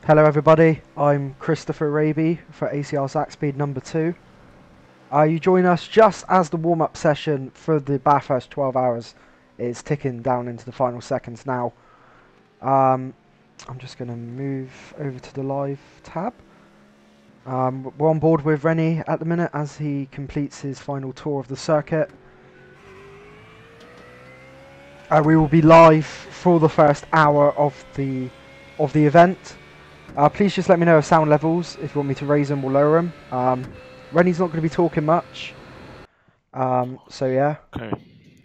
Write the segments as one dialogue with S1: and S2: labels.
S1: Hello everybody, I'm Christopher Raby for ACR Zakspeed number 2. You join us just as the warm-up session for the Bathurst 12 hours is ticking down into the final seconds now. I'm just going to move over to the live tab. We're on board with Rene at the minute as he completes his final tour of the circuit. We will be live for the first hour of the event. Please just let me know of sound levels if you want me to raise them or lower them. Rene's not going to be talking much, so yeah.
S2: Okay,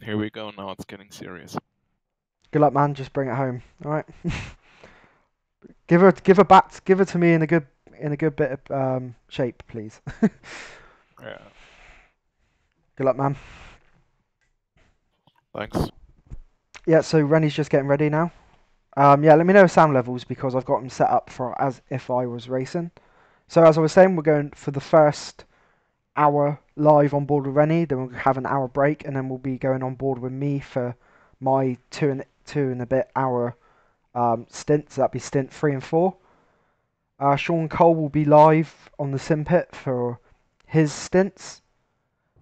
S2: here we go. Now it's getting serious.
S1: Good luck, man. Just bring it home. All right. give her to me in a good bit of shape, please.
S2: Yeah.
S1: Good luck, man.
S2: Thanks.
S1: Yeah. So Rene's just getting ready now. Yeah. Let me know sound levels because I've got them set up for as if I was racing. So as I was saying, we're going for the first hour live on board with Rene, then we'll have an hour break, and then we'll be going on board with me for my two and a bit hour stint. So that'd be stint 3 and 4. Sean Cole will be live on the sim pit for his stints,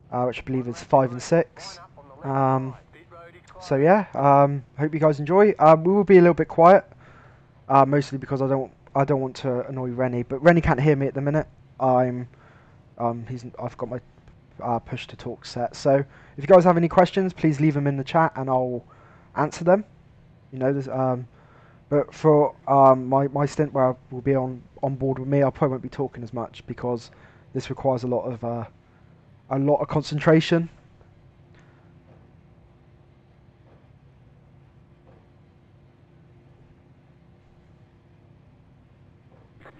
S1: which I believe is 5 and 6. So yeah, hope you guys enjoy. We will be a little bit quiet, mostly because I don't want to annoy Rene, but Rene can't hear me at the minute. I've got my push to talk set. So if you guys have any questions, please leave them in the chat and I'll answer them. You know, but for my stint where I will be on board with me, I probably won't be talking as much because this requires a lot of concentration.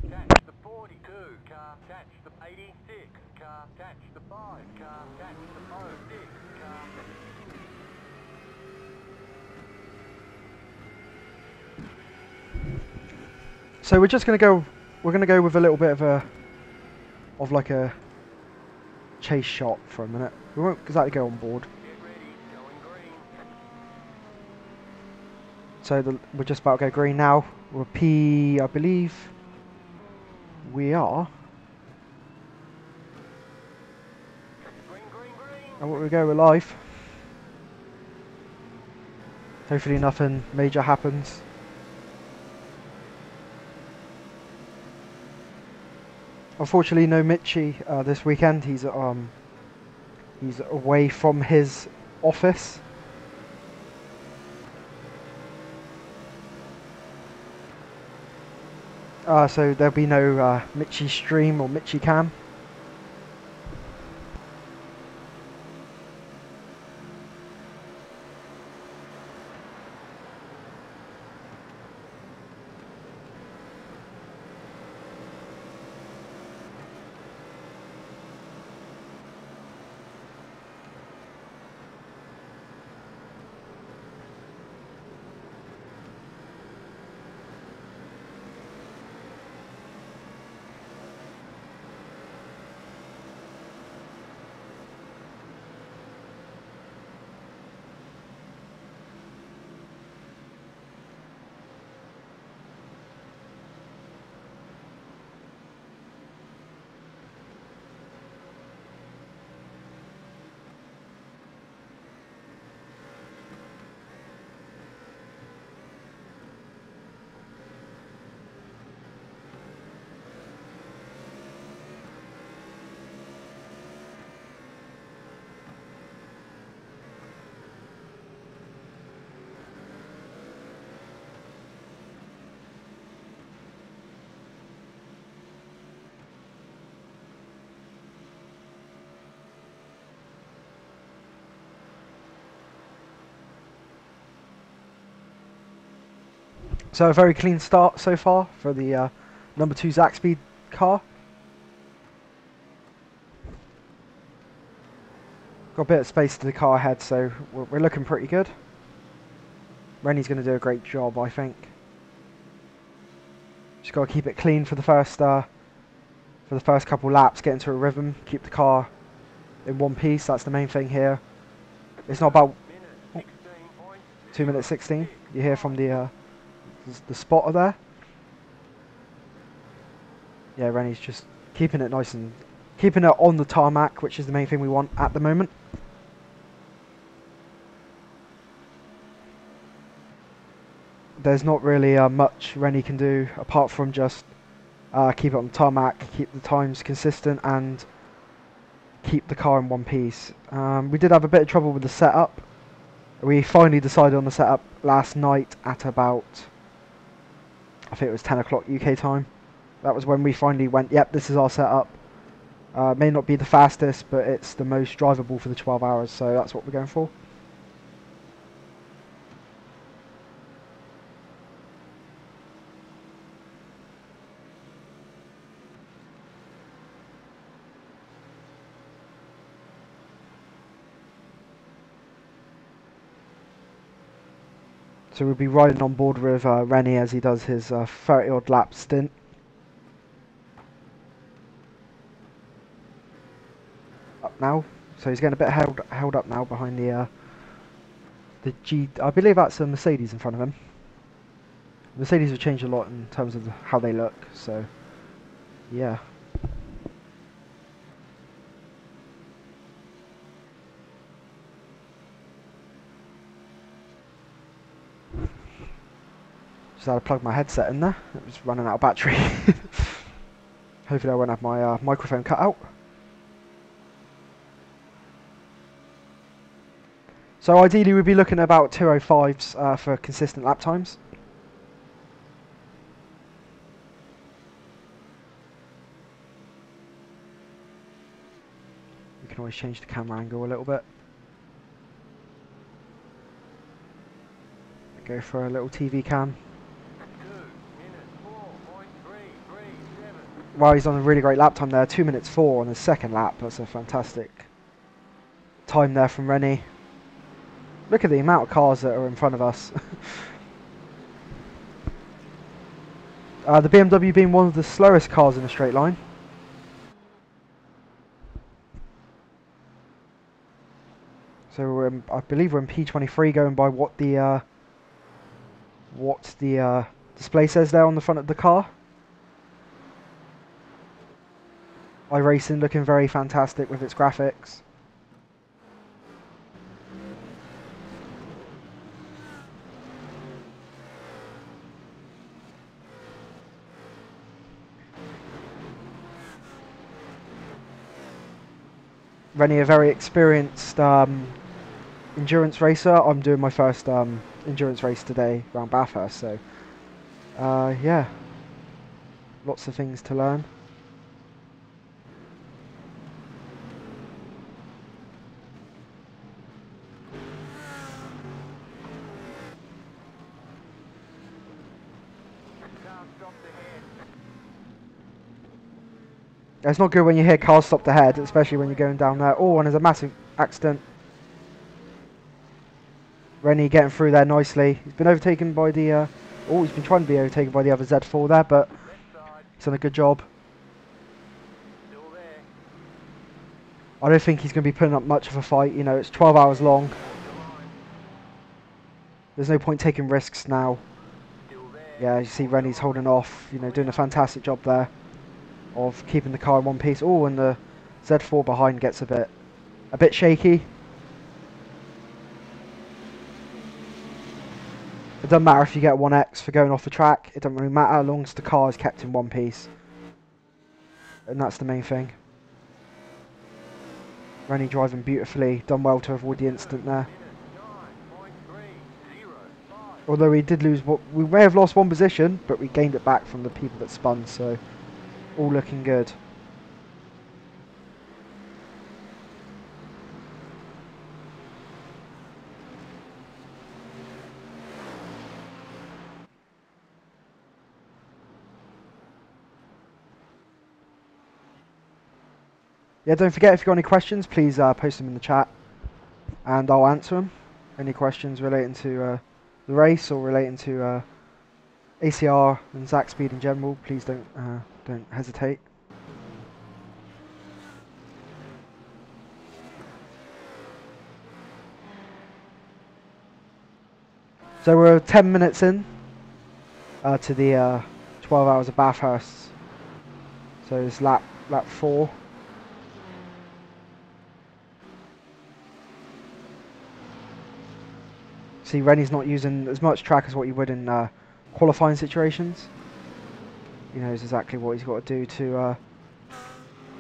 S3: Catch the 42, car, catch the 86, car, catch the 5, car, catch the 06, car.
S1: So we're gonna go with a little bit of like a chase shot for a minute. We won't exactly go on board.
S3: Get ready, going green.
S1: So we're just about to go green now. We're P, I believe. We are.
S3: Green, green, green.
S1: And we go, we're live. Hopefully nothing major happens. Unfortunately, no Mitchie this weekend. He's away from his office. So there'll be no Mitchie stream or Mitchie cam. So a very clean start so far for the number 2 Zakspeed car. Got a bit of space to the car ahead, so we're looking pretty good. Rene's going to do a great job, I think. Just got to keep it clean for the first couple laps, get into a rhythm, keep the car in one piece. That's the main thing here. It's not about 2 minutes 16. You hear from the spotter there. Yeah, Rene's just keeping it nice and keeping it on the tarmac, which is the main thing we want at the moment. There's not really much Rene can do apart from just keep it on the tarmac, keep the times consistent, and keep the car in one piece. We did have a bit of trouble with the setup. We finally decided on the setup last night at about, I think it was 10 o'clock UK time. That was when we finally went, yep, this is our setup. May not be the fastest, but it's the most drivable for the 12 hours, so that's what we're going for. So we'll be riding on board with Rene as he does his 30 odd lap stint. Up now, so he's getting a bit held up now behind the G. I believe that's a Mercedes in front of him. Mercedes have changed a lot in terms of how they look, so yeah. Just had to plug my headset in there. It was running out of battery. Hopefully I won't have my microphone cut out. So ideally we'd be looking at about 2:05s for consistent lap times. We can always change the camera angle a little bit. Go for a little TV cam.
S3: 2 minutes 4.337.
S1: Wow, he's on a really great lap time there. 2 minutes 4 on his second lap. That's a fantastic time there from Rene. Look at the amount of cars that are in front of us. The BMW being one of the slowest cars in a straight line. So I believe we're in P23, going by what the display says there on the front of the car. iRacing looking very fantastic with its graphics. Rene, a very experienced endurance racer. I'm doing my first endurance race today around Bathurst, so yeah, lots of things to learn.
S3: Car stopped ahead.
S1: It's not good when you hear cars stopped ahead, especially when you're going down there. Oh, and there's a massive accident. Rene getting through there nicely. He's been overtaken by the... he's been trying to be overtaken by the other Z4 there, but
S3: Left side,
S1: he's done a good job.
S3: still there.
S1: I don't think he's going to be putting up much of a fight. You know, it's 12 hours long.
S3: The line,
S1: There's no point taking risks now.
S3: still there.
S1: Yeah, you see Rene's holding off, you know, doing a fantastic job there of keeping the car in one piece. Oh, and the Z4 behind gets a bit shaky. It doesn't matter if you get 1x for going off the track. It doesn't really matter as long as the car is kept in one piece. And that's the main thing. Rene driving beautifully, done well to avoid the incident there.
S3: Minute 9.305.
S1: Although we did lose, we may have lost one position, but we gained it back from the people that spun, so all looking good. Yeah, don't forget, if you've got any questions, please post them in the chat and I'll answer them. Any questions relating to the race or relating to ACR and Zakspeed in general, please don't hesitate. So we're 10 minutes in to the 12 hours of Bathurst. So it's lap 4. See, Rene's not using as much track as what you would in qualifying situations. He knows exactly what he's got to do to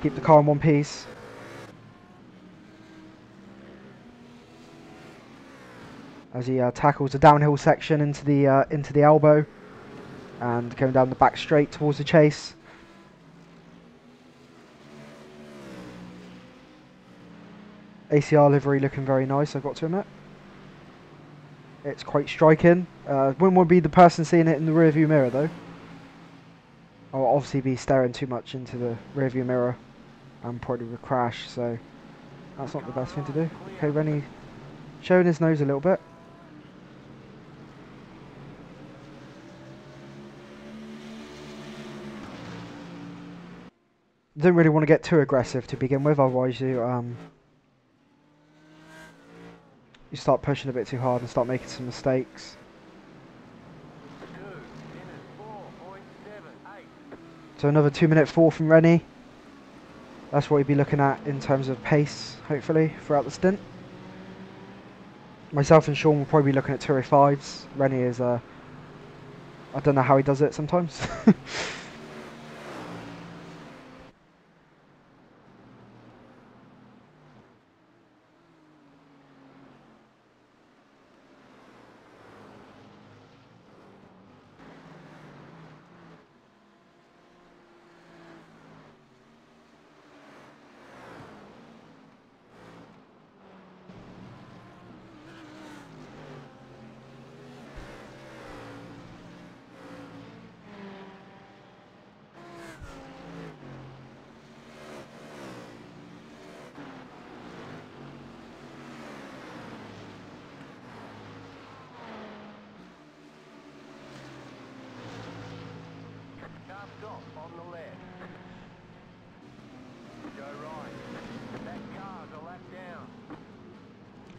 S1: keep the car in one piece. As he tackles the downhill section into the elbow and going down the back straight towards the chase. ACR livery looking very nice, I've got to admit. It's quite striking. Wouldn't want to be the person seeing it in the rearview mirror though. I'll obviously be staring too much into the rearview mirror and probably would crash, so that's not the best thing to do. Okay, Rene showing his nose a little bit. Don't really want to get too aggressive to begin with, otherwise you start pushing a bit too hard and start making some mistakes. So another 2-minute fall from Rene. That's what you'd be looking at in terms of pace, hopefully, throughout the stint. Myself and Sean will probably be looking at 205s. Rene is, I don't know how he does it sometimes.
S3: Stop on the left. Go right. That car's a lap down.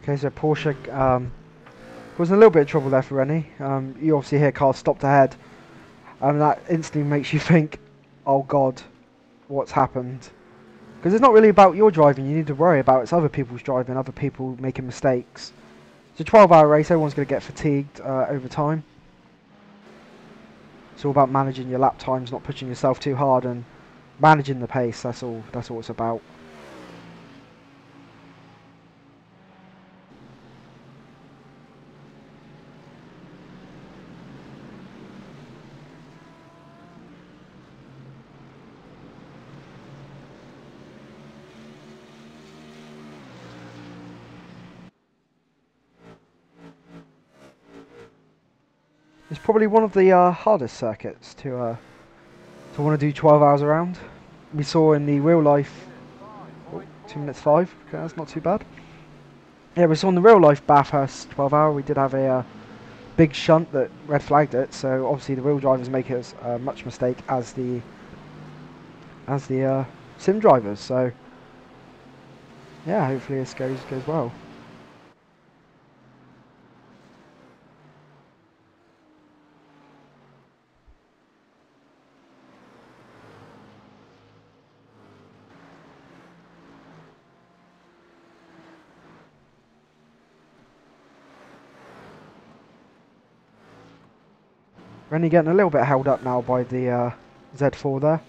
S1: Okay, so Porsche was in a little bit of trouble there for Rene. You obviously hear cars stopped ahead, and that instantly makes you think, oh god, what's happened? Because it's not really about your driving you need to worry about, it's other people's driving, other people making mistakes. It's a 12-hour race, everyone's going to get fatigued over time. It's all about managing your lap times, not pushing yourself too hard, and managing the pace. That's all it's about. It's probably one of the hardest circuits to want to do 12 hours around. We saw in the real life, 2 minutes 5. Okay, that's not too bad. Yeah, we saw in the real life Bathurst 12 hour. We did have a big shunt that red flagged it. So obviously the real drivers make as much mistake as the sim drivers. So yeah, hopefully this goes well. Rene getting a little bit held up now by the Z4 there.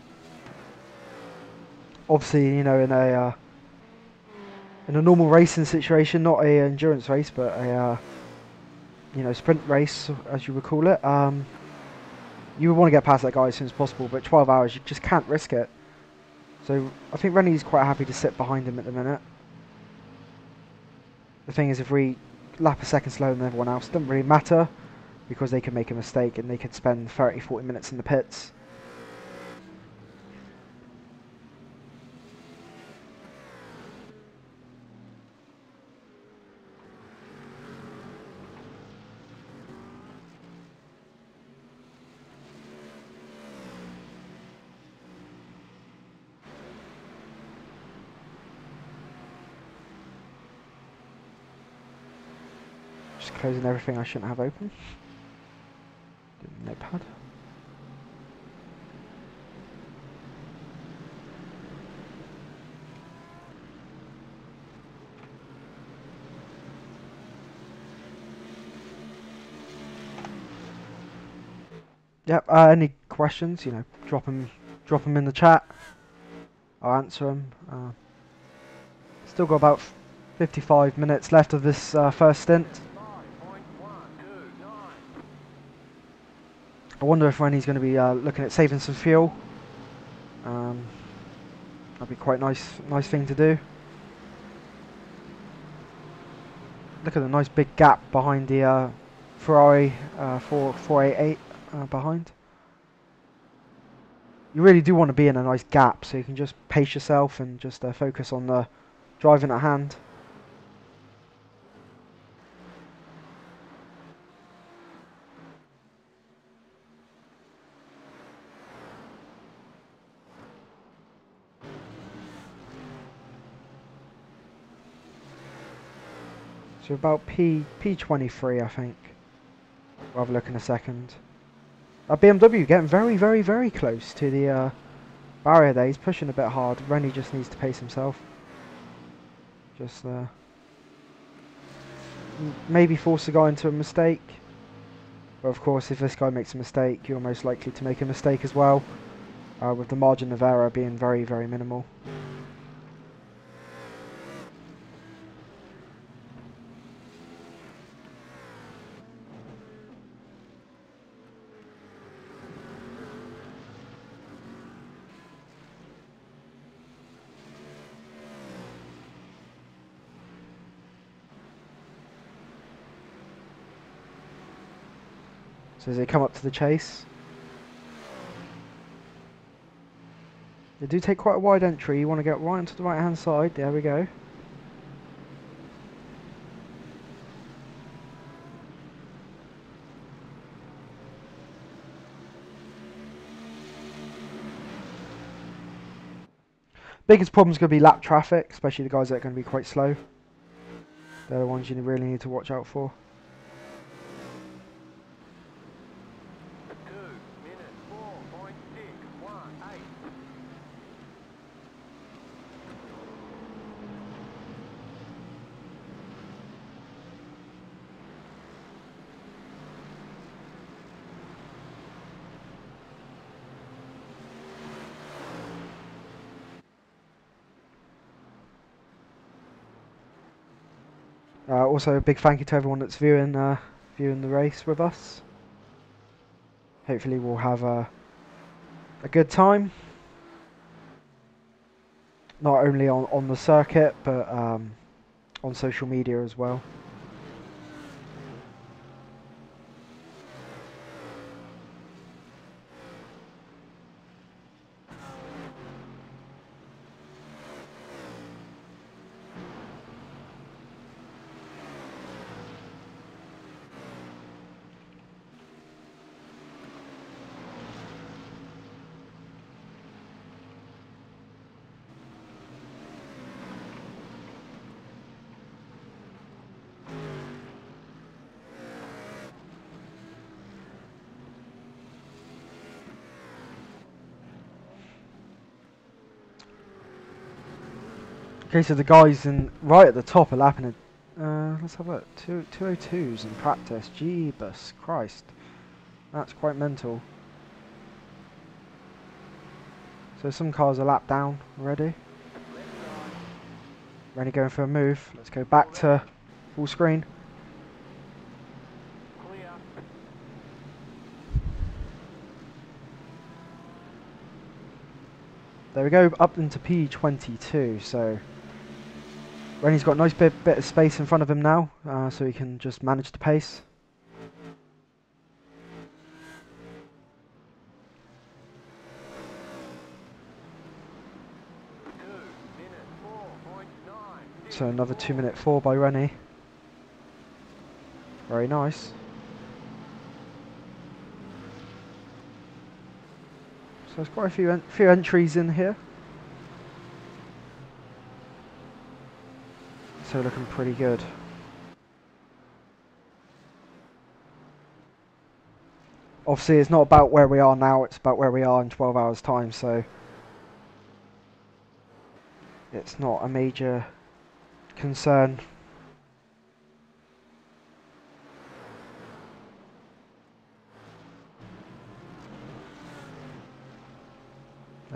S1: Obviously, you know, in a normal racing situation, not a endurance race, but a you know, sprint race as you would call it. You would want to get past that guy as soon as possible, but 12 hours you just can't risk it. So I think Rene's quite happy to sit behind him at the minute. The thing is, if we lap a second slower than everyone else, it doesn't really matter, because they can make a mistake and they could spend 30-40 minutes in the pits. Just closing everything I shouldn't have open. Notepad. Yep. Any questions? You know, drop them in the chat. I'll answer them. Still got about 55 minutes left of this first stint.
S3: 5.129.
S1: I wonder if Rene's going to be looking at saving some fuel. That'd be quite nice thing to do. Look at the nice big gap behind the Ferrari 488 behind. You really do want to be in a nice gap so you can just pace yourself and just focus on the driving at hand. So about P23, I think. We'll have a look in a second. BMW getting very close to the barrier there. He's pushing a bit hard. Rene just needs to pace himself. Just maybe force the guy into a mistake. But of course, if this guy makes a mistake, you're most likely to make a mistake as well. With the margin of error being very minimal. So as they come up to the chase, they do take quite a wide entry. You want to get right onto the right hand side. There we go. Biggest problem is going to be lap traffic, especially the guys that are going to be quite slow. They're the ones you really need to watch out for.
S3: 2 minutes 4.618.
S1: Also, a big thank you to everyone that's viewing the race with us. Hopefully, we'll have a good time. Not only on the circuit, but on social media as well. Okay, so the guys right at the top are lapping it. Let's have a look. 202s in practice. Jeebus Christ. That's quite mental. So some cars are lapped down already. Ready going for a move. Let's go back to full screen.
S3: Clear.
S1: There we go, up into P22. So Rene's got a nice bit of space in front of him now, so he can just manage the pace. So another 2-minute 4 by Rene. Very nice. So there's quite a few entries in here. So looking pretty good. Obviously it's not about where we are now, it's about where we are in 12 hours time, so it's not a major concern.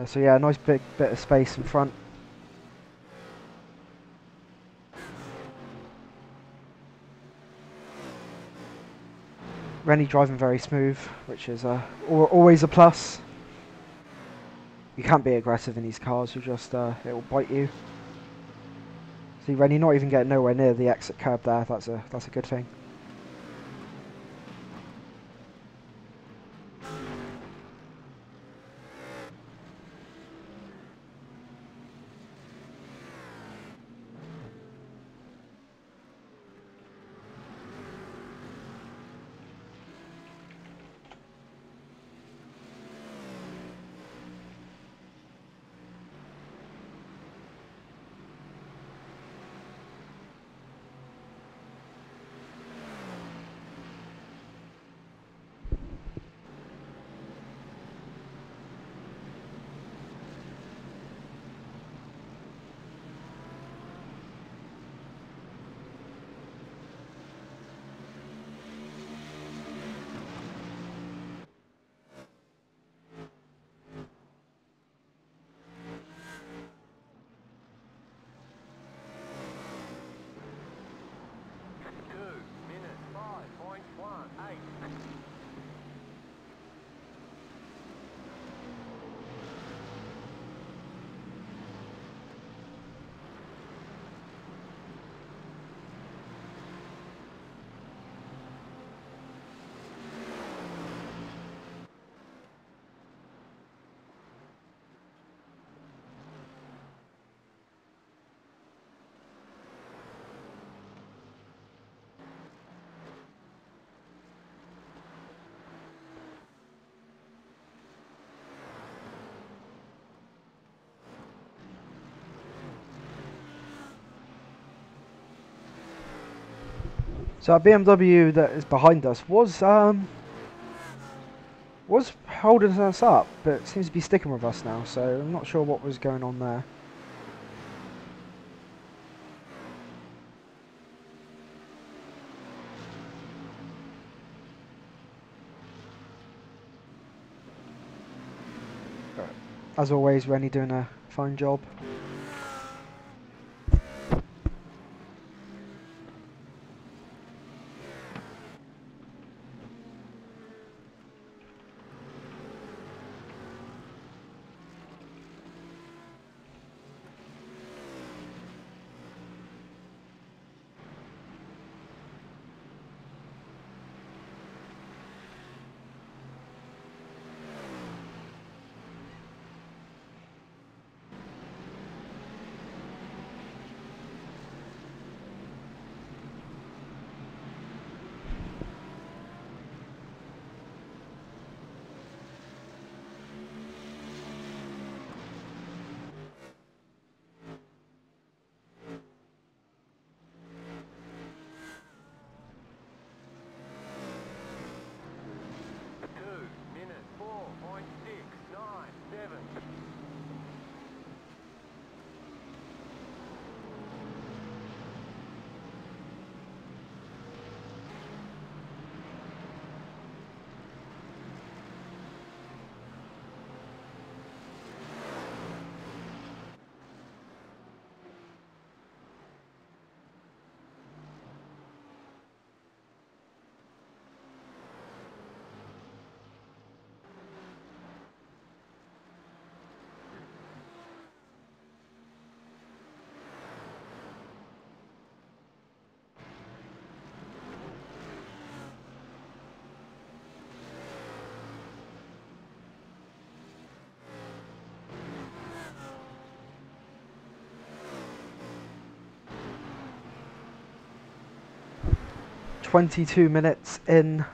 S1: So yeah, nice big bit of space in front. Rene driving very smooth, which is always a plus. You can't be aggressive in these cars, you just it will bite you. See, Rene not even getting nowhere near the exit curb there. That's a good thing. So our BMW that is behind us was holding us up, but seems to be sticking with us now. So I'm not sure what was going on there. But as always, Rene doing a fine job. "22 minutes in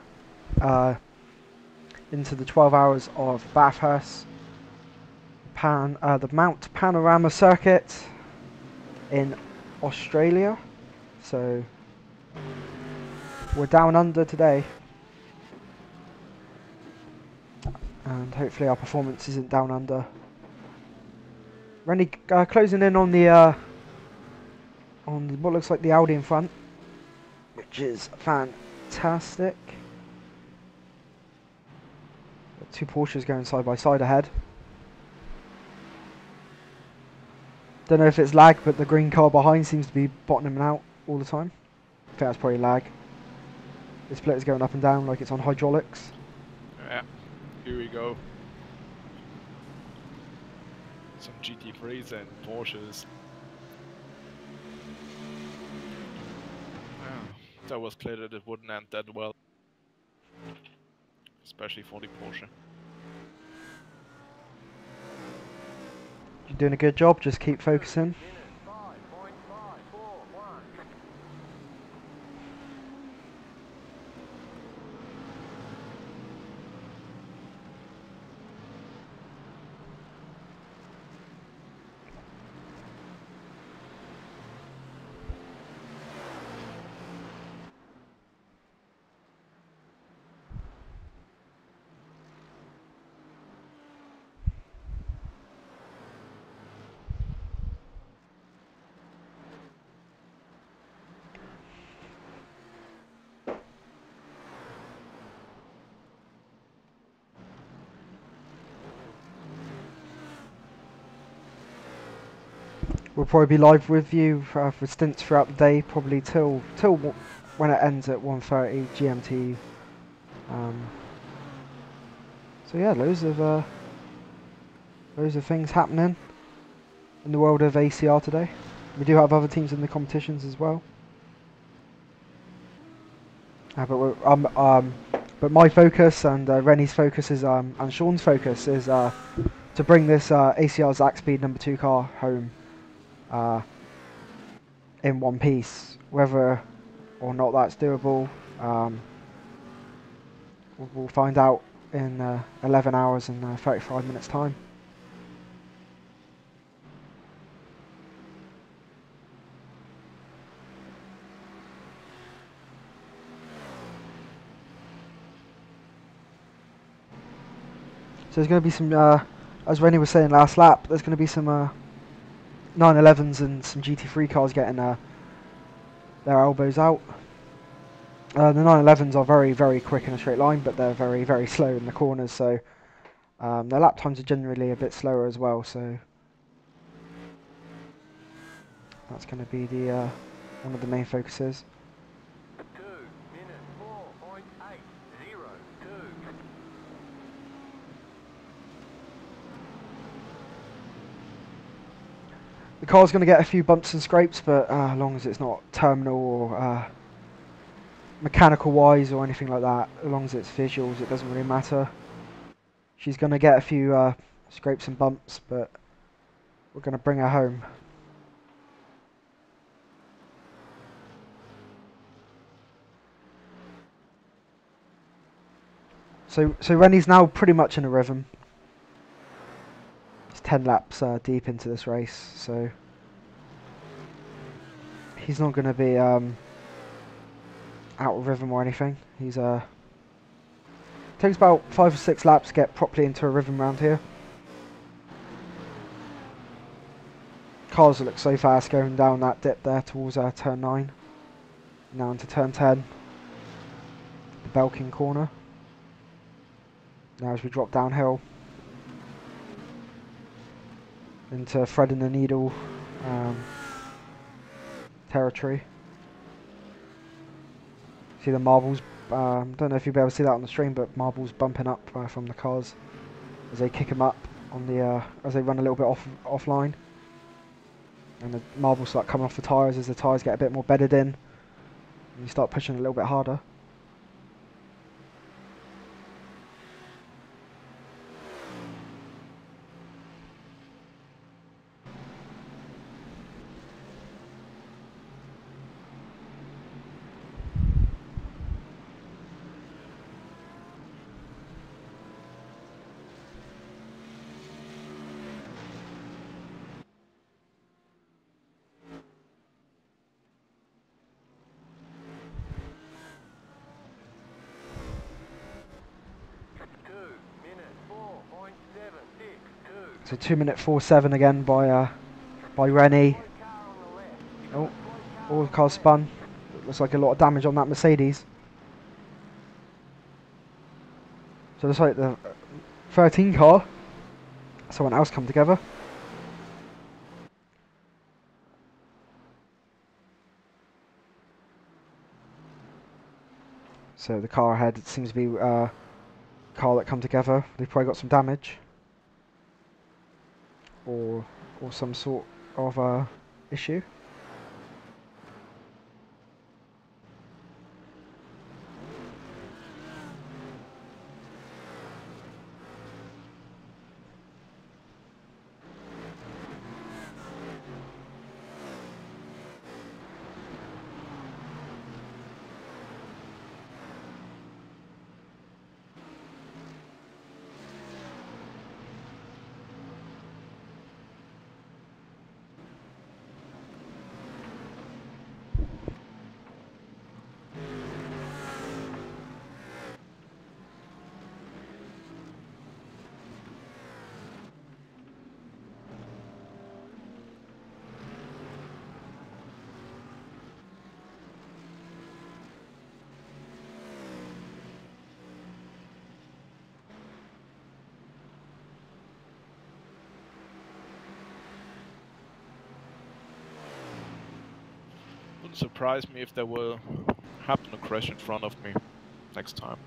S1: into the 12 hours of Bathurst, the Mount Panorama circuit in Australia. So we're down under today, and hopefully our performance isn't down under. Rene closing in on the on what looks like the Audi in front, which is fantastic. Got two Porsches going side by side ahead. Don't know if it's lag, but the green car behind seems to be bottoming out all the time. I think that's probably lag. The split is going up and down like it's on hydraulics.
S2: Yeah, here we go. Some GT3s and Porsches. Yeah, that was clear that it wouldn't end that well. Especially for the Porsche.
S1: You're doing a good job, just keep focusing.
S3: Minute 5.541.
S1: We'll probably be live with you for stints throughout the day, probably till when it ends at 1:30 GMT. So yeah, loads of things happening in the world of ACR today. We do have other teams in the competitions as well. But my focus and Rene's focus is and Sean's focus is to bring this ACR Zakspeed number 2 car home in one piece. Whether or not that's doable, we'll find out in 11 hours and 35 minutes time. So there's going to be some, as Rene was saying last lap, there's going to be some 911s and some GT3 cars getting their elbows out. The 911s are very, very quick in a straight line, but they're very, very slow in the corners, so their lap times are generally a bit slower as well, so that's going to be the one of the main focuses.
S3: 2 minute 4.802.
S1: The car's going to get a few bumps and scrapes, but as long as it's not terminal or mechanical wise or anything like that, as long as it's visuals, it doesn't really matter. She's going to get a few scrapes and bumps, but we're going to bring her home. So Rene's now pretty much in a rhythm. He's 10 laps deep into this race, so he's not going to be out of rhythm or anything. He's takes about 5 or 6 laps to get properly into a rhythm around here. Cars look so fast going down that dip there towards turn 9. Now into turn 10. The Belkin corner. Now as we drop downhill into thread and the needle territory. See the marbles, don't know if you'll be able to see that on the stream, but marbles bumping up from the cars as they kick them up on the as they run a little bit offline, and the marbles start coming off the tyres as the tyres get a bit more bedded in, and you start pushing a little bit harder. So 2 minute 47 again by Rene. Oh, all the cars spun. Looks like a lot of damage on that Mercedes. So looks like the 13 car, someone else come together. So the car ahead, it seems to be a car that come together. They've probably got some damage. Or some sort of issue.
S2: Wouldn't surprise me if there will happen a crash in front of me next time.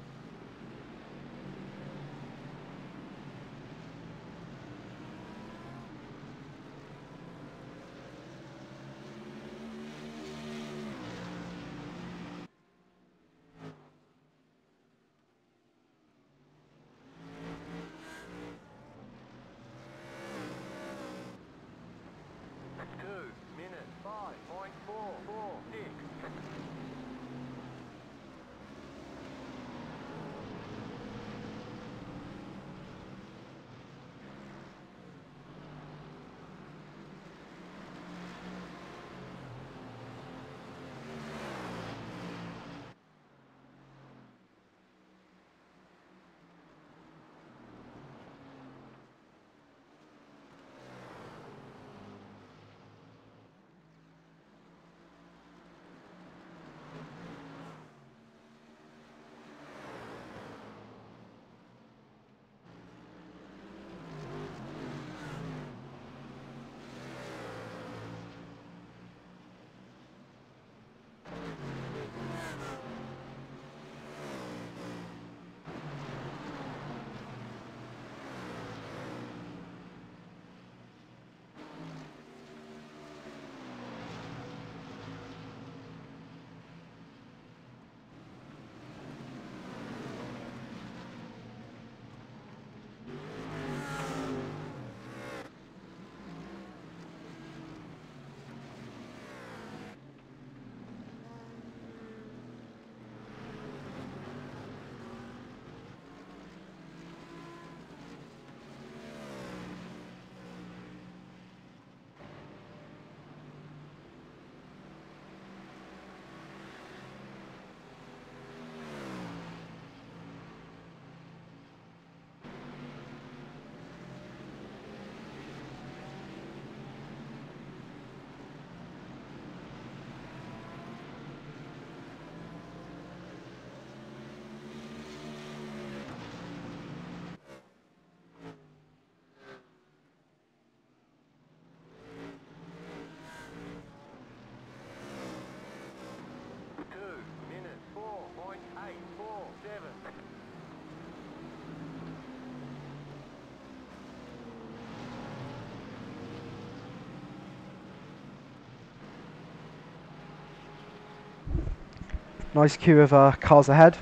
S1: Nice queue of cars ahead.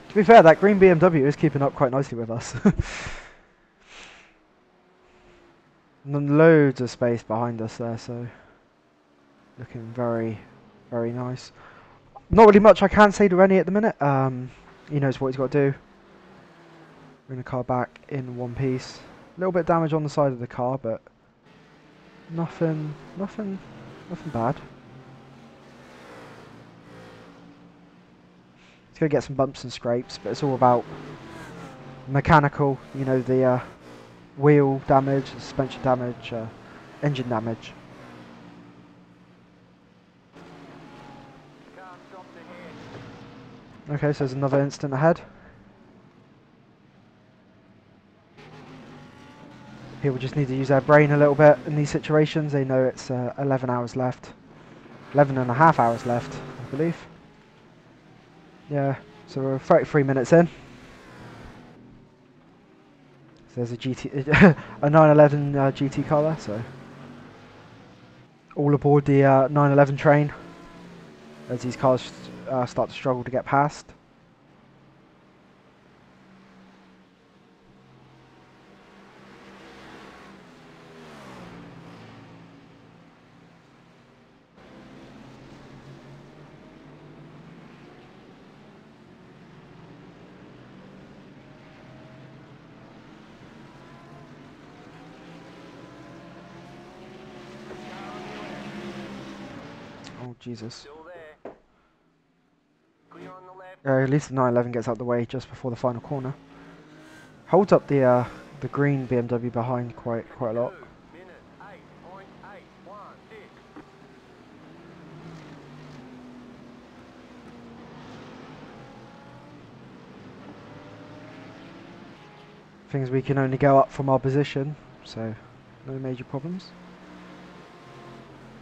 S1: To be fair, that green BMW is keeping up quite nicely with us. And then loads of space behind us there, so looking very, very nice. Not really much I can say to Rene at the minute. He knows what he's got to do. Bring the car back in one piece. A little bit of damage on the side of the car, but nothing bad. It's going to get some bumps and scrapes, but it's all about mechanical, you know, the wheel damage, suspension damage, engine damage. Okay, so there's another instant ahead. People just need to use their brain a little bit in these situations. They know it's 11 hours left. 11 and a half hours left, I believe. Yeah, so we're 33 minutes in. So there's a GT, a 911 GT car there, so all aboard the 911 train as these cars start to struggle to get past. Oh Jesus.
S3: Still there. Clear on the left.
S1: At least the 911 gets out the way just before the final corner. Holds up the green BMW behind quite a lot.
S3: 2 minutes 8.816.
S1: Things we can only go up from our position, so no major problems.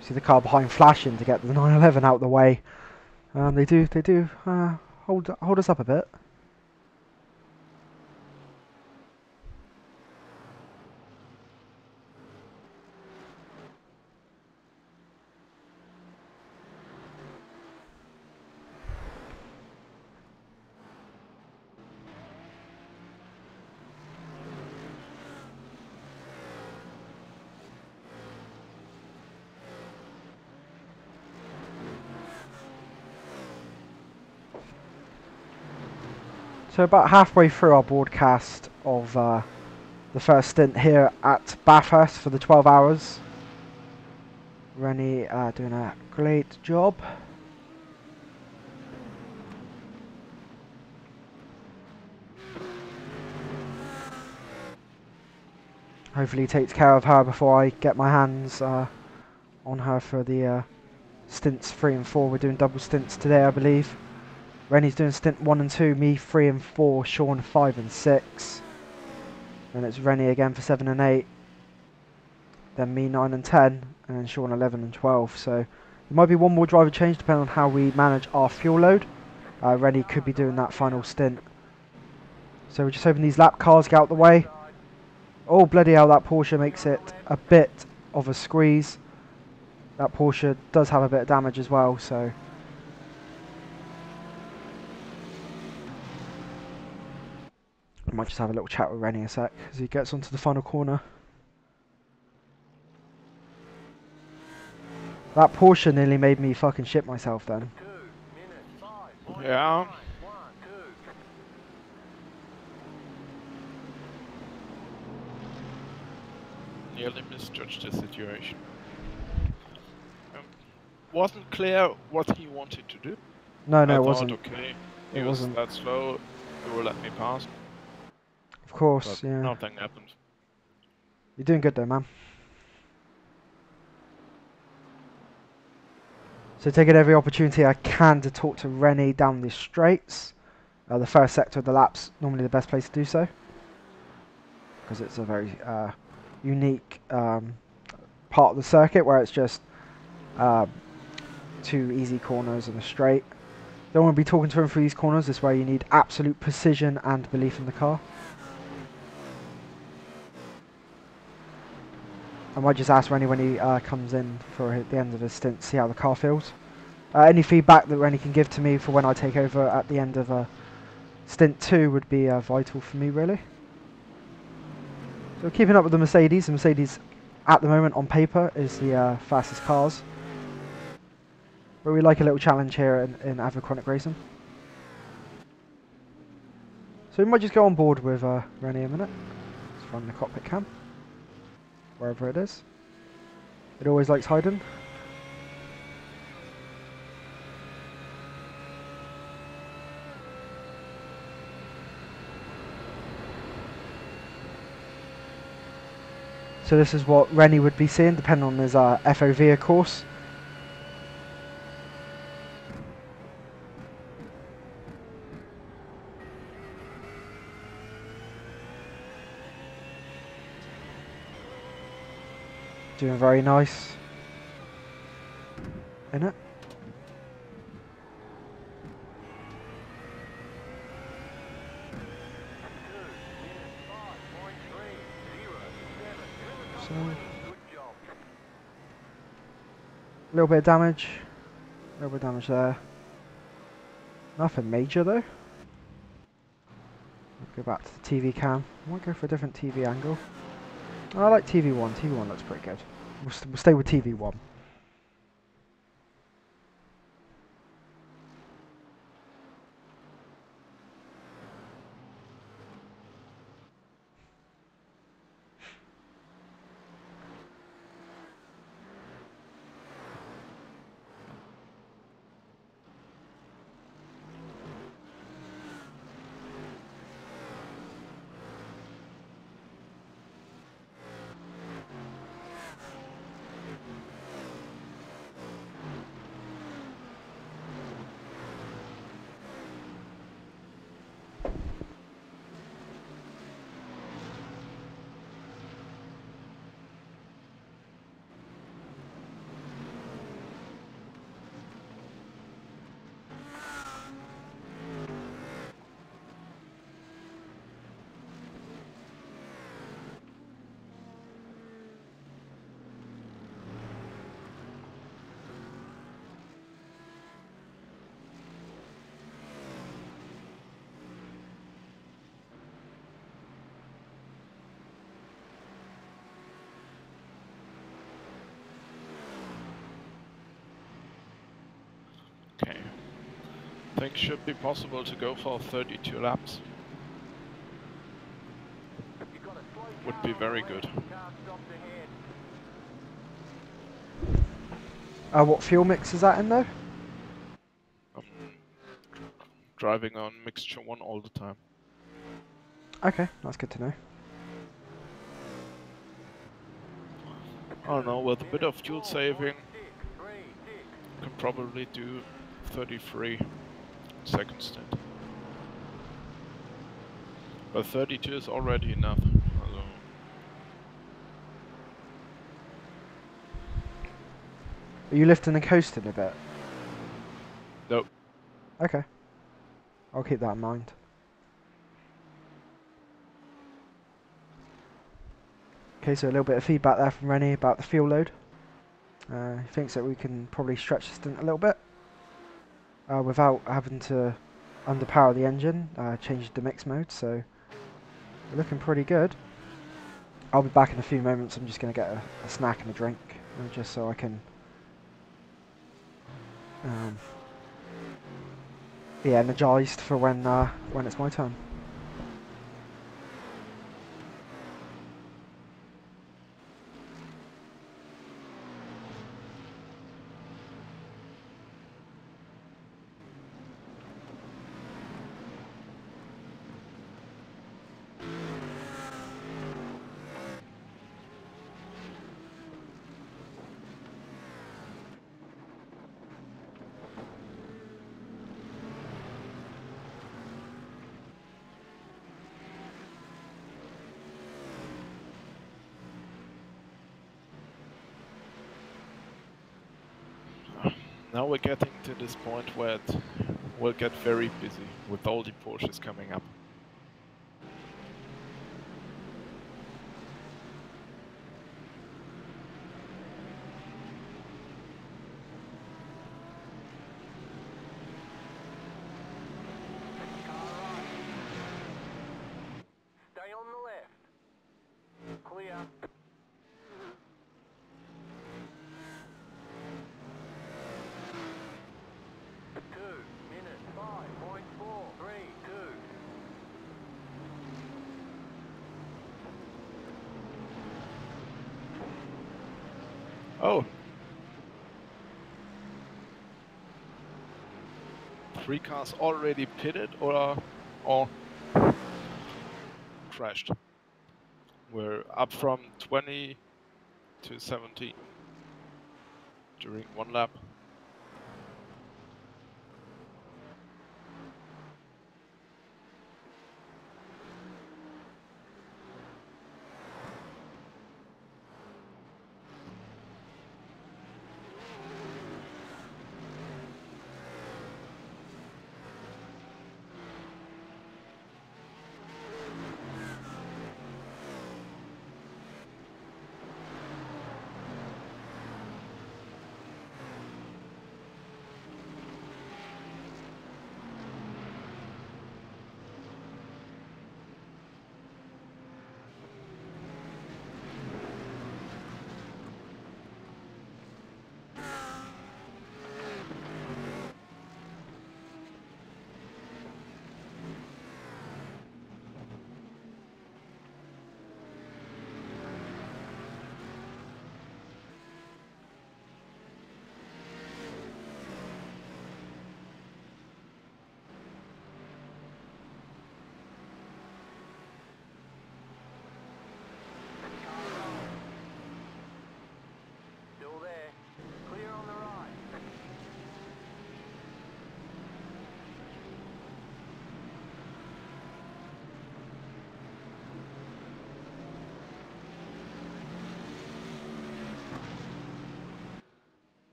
S1: See the car behind flashing to get the 911 out the way. They do hold us up a bit. So about halfway through our broadcast of the first stint here at Bathurst for the 12 hours. Rene doing a great job. Hopefully he takes care of her before I get my hands on her for the stints 3 and 4. We're doing double stints today, I believe. Rene's doing stint 1 and 2, me 3 and 4, Sean 5 and 6. Then it's Rene again for 7 and 8. Then me 9 and 10, and then Sean 11 and 12. So there might be one more driver change depending on how we manage our fuel load. Rene could be doing that final stint. So we're just hoping these lap cars get out the way. Oh bloody hell, that Porsche makes it a bit of a squeeze. That Porsche does have a bit of damage as well, so I might just have a little chat with Rene a sec as he gets onto the final corner. That Porsche nearly made me fucking shit myself then.
S3: 2 minutes 5.
S2: Yeah.
S3: 1 2.
S2: Nearly misjudged the situation. Wasn't clear what he wanted to do.
S1: No,
S2: I
S1: it
S2: thought,
S1: wasn't.
S2: okay,
S1: It
S2: he was
S1: wasn't.
S2: that slow, he will let me pass.
S1: Of course,
S2: But
S1: yeah.
S2: nothing happened.
S1: You're doing good though, man. So taking every opportunity I can to talk to Rene down the straights. The first sector of the lap's normally the best place to do so, because it's a very unique part of the circuit where it's just 2 easy corners and a straight. Don't want to be talking to him through these corners. This is where you need absolute precision and belief in the car. I might just ask Rene when he comes in for the end of his stint, see how the car feels. Any feedback that Rene can give to me for when I take over at the end of stint 2 would be vital for me, really. So keeping up with the Mercedes. The Mercedes at the moment on paper is the fastest cars. But we like a little challenge here in Avrochronic Racing. So we might just go on board with Rene a minute. Let's run the cockpit cam. Wherever it is. It always likes hiding. So this is what Rene would be seeing depending on his FOV, of course. Doing very nice. In it. So,
S3: Good job.
S1: a little bit of damage. A little bit of damage there. Nothing major though. Go back to the TV cam. I might go for a different TV angle. I like TV1. TV1 looks pretty good. We'll stay with TV1.
S2: Okay. Think should be possible to go for 32 laps.
S3: You've got a slow
S2: Would
S3: car
S2: be
S3: on
S2: very
S3: the
S2: good.
S3: left. Car stopped ahead.
S1: What fuel mix is that in though?
S2: I'm driving on mixture 1 all the time.
S1: Okay, that's good to know.
S2: I don't know, with a bit of fuel saving,
S3: 4.636.
S2: can probably do 33 second stint. But 32 is already enough. Also,
S1: Are you lifting and coasting a bit?
S2: no,
S1: Okay. I'll keep that in mind. Okay, so a little bit of feedback there from Rene about the fuel load. He thinks that we can probably stretch the stint a little bit without having to underpower the engine, change the mix mode, so we're looking pretty good. I'll be back in a few moments. I'm just going to get a snack and a drink, just so I can be energised for when it's my turn.
S2: now we're getting to this point where it will get very busy with all the Porsches coming up.
S3: Car right. Stay on the left. Clear. 2 minutes 5.432.
S2: Oh! 3 cars already pitted or crashed. We're up from 20 to 17 during 1 lap.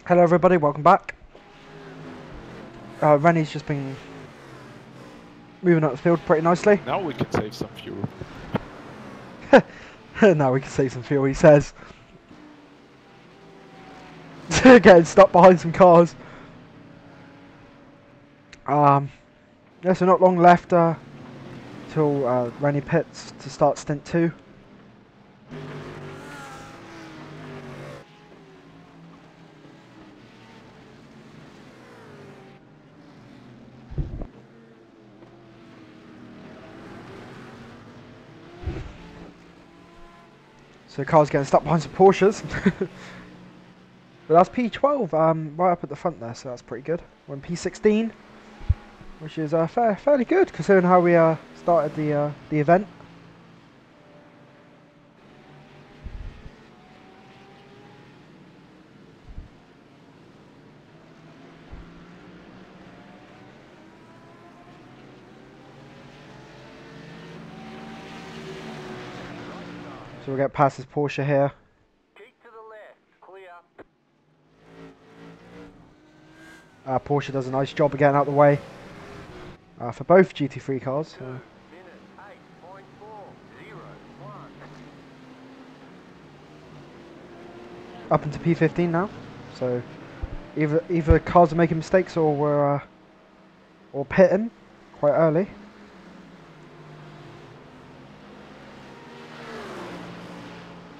S1: Hello everybody, welcome back. Rene's just been moving up the field pretty nicely.
S2: Now we can save some fuel.
S1: Now we can save some fuel, he says. Getting stuck behind some cars. Yeah, so not long left till Rene pits to start stint 2. So cars getting stuck behind some Porsches. But that's P12 right up at the front there, so that's pretty good. We're in P16, which is fairly good considering how we started the event. So we'll get past this Porsche here.
S3: Keep to the left. Clear.
S1: Porsche does a nice job of getting out of the way for both GT3 cars.
S3: 2 minutes 8.401.
S1: Up into P15 now. So either cars are making mistakes or we're or pitting quite early.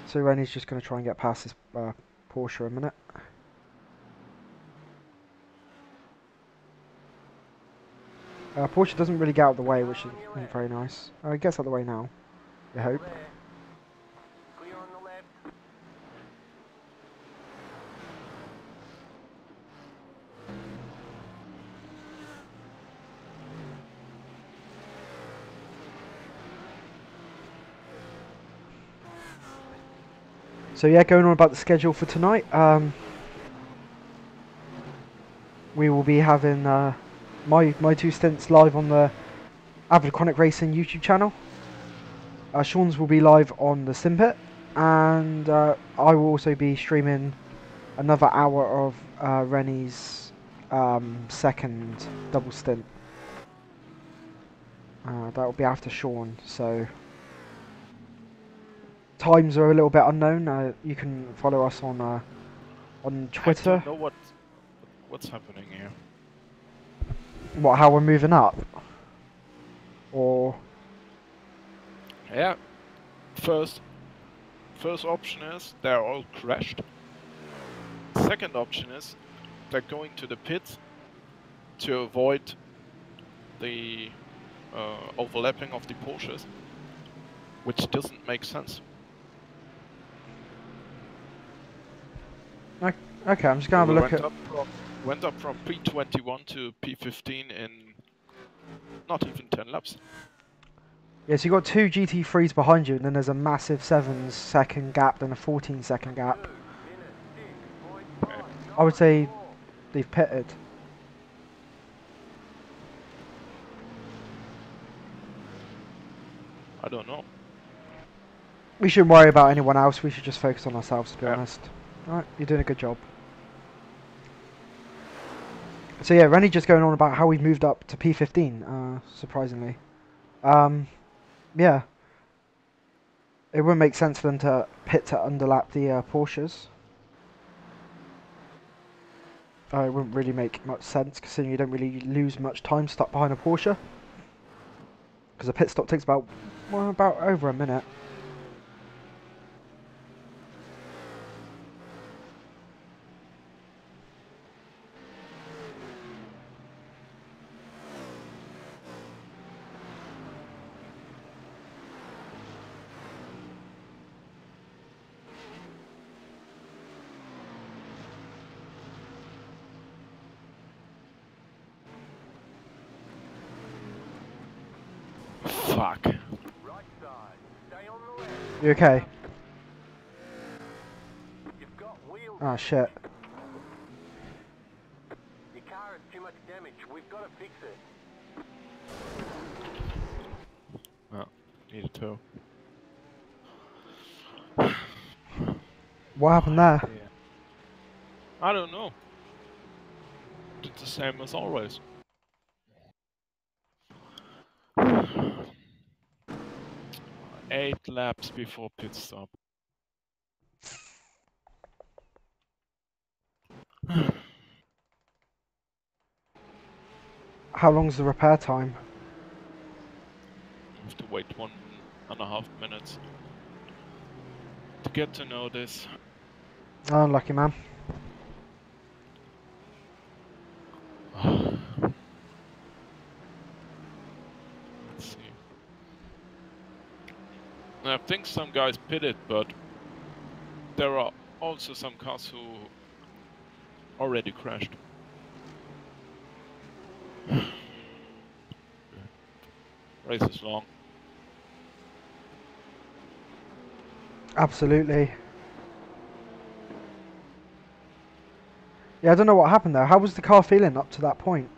S1: So Rene's just going to try and get past this Porsche a minute. Porsche doesn't really get out of the way, which isn't very nice. It gets out of the way now, I hope.
S3: Left. Clear on the left.
S1: So yeah, going on about the schedule for tonight. We will be having my 2 stints live on the Avid Chronic Racing YouTube channel. Sean's will be live on the Stint, and I will also be streaming another hour of Rene's second double stint. That will be after Sean, so times are a little bit unknown. You can follow us on Twitter.
S2: I don't know what's happening here.
S1: What, how we're moving up? Or
S2: Yeah. First option is they're all crashed. Second option is they're going to the pits to avoid the overlapping of the Porsches, which doesn't make sense.
S1: okay, I'm just gonna have a look at.
S2: Went up from P21 to P15 in not even 10 laps.
S1: Yeah, so you got 2 GT3s behind you, and then there's a massive 7-second gap, then a 14-second gap.
S3: 2 minutes 6.5.
S1: I would say they've pitted.
S2: I don't know.
S1: We shouldn't worry about anyone else. We should just focus on ourselves, to be
S2: Yeah.
S1: honest. Alright, you're doing a good job. So yeah, Rene just going on about how we've moved up to P15, surprisingly. Yeah. It wouldn't make sense for them to pit to underlap the Porsches. It wouldn't really make much sense, considering you don't really lose much time stuck behind a Porsche. Because a pit stop takes about over a minute.
S2: Fuck.
S3: Right side. Stay on the left.
S1: You okay?
S3: You've got wheels.
S1: Oh shit.
S3: Your car has too much damage. We've got to fix it.
S2: Oh, need a tow.
S1: What happened there?
S2: Yeah. I don't know. It's the same as always. Eight laps before pit stop.
S1: How long's the repair time?
S2: We have to wait 1.5 minutes to get to know this.
S1: Oh, unlucky man.
S2: Let's see. I think some guys pitted, but there are also some cars who already crashed. Race is long.
S1: Absolutely. Yeah, I don't know what happened there. How was the car feeling up to that point?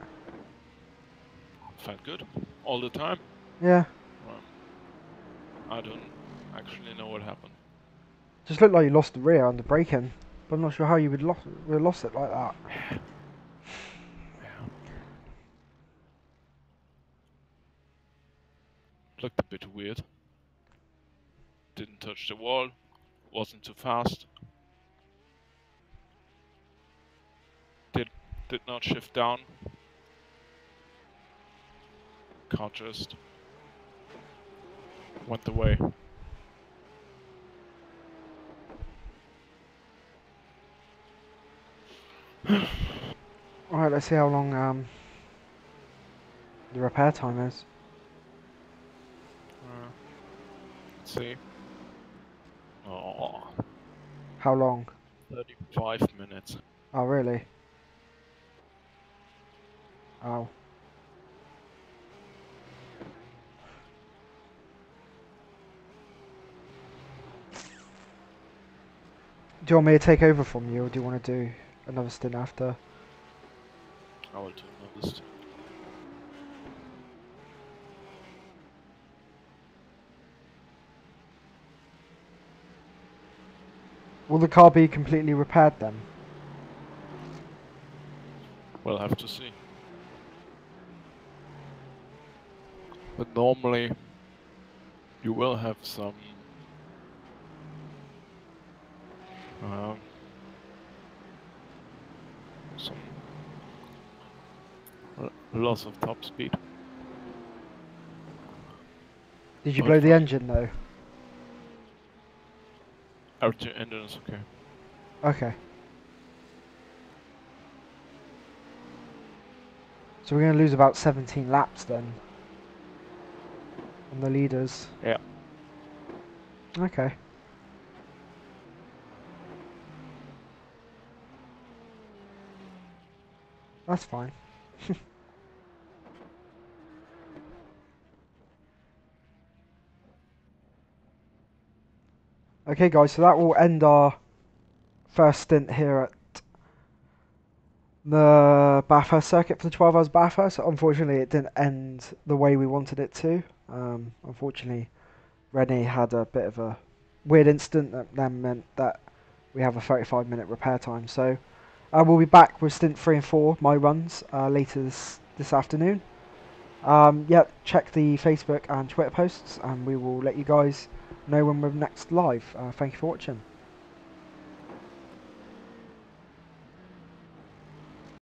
S2: Felt good all the time.
S1: Yeah.
S2: I don't actually know what happened.
S1: Just looked like you lost the rear under braking. But I'm not sure how you would lost it like that.
S2: Yeah. Looked a bit weird. Didn't touch the wall. Wasn't too fast. Did not shift down. Car just went away.
S1: Alright, let's see how long the repair time is.
S2: Let's see. Oh,
S1: How long?
S2: 35 minutes.
S1: Oh, really? Oh. Do you want me to take over from you, or do you want to do another stint after?
S2: I will do another stint.
S1: Will the car be completely repaired then?
S2: We'll have to see. But normally you will have some loss of top speed.
S1: Did you
S2: But
S1: blow the
S2: fine.
S1: engine though?
S2: Everything engine is okay.
S1: Okay. So we're going to lose about 17 laps then on the leaders.
S2: Yeah.
S1: Okay. That's fine. Okay guys, so that will end our first stint here at the Bathurst circuit for the 12 hours Bathurst. Unfortunately it didn't end the way we wanted it to. Unfortunately Rene had a bit of a weird incident that then meant that we have a 35-minute repair time. So we'll be back with stint 3 and 4, my runs, later this afternoon. Yeah, check the Facebook and Twitter posts and we will let you guys know when we're next live. Thank you for watching.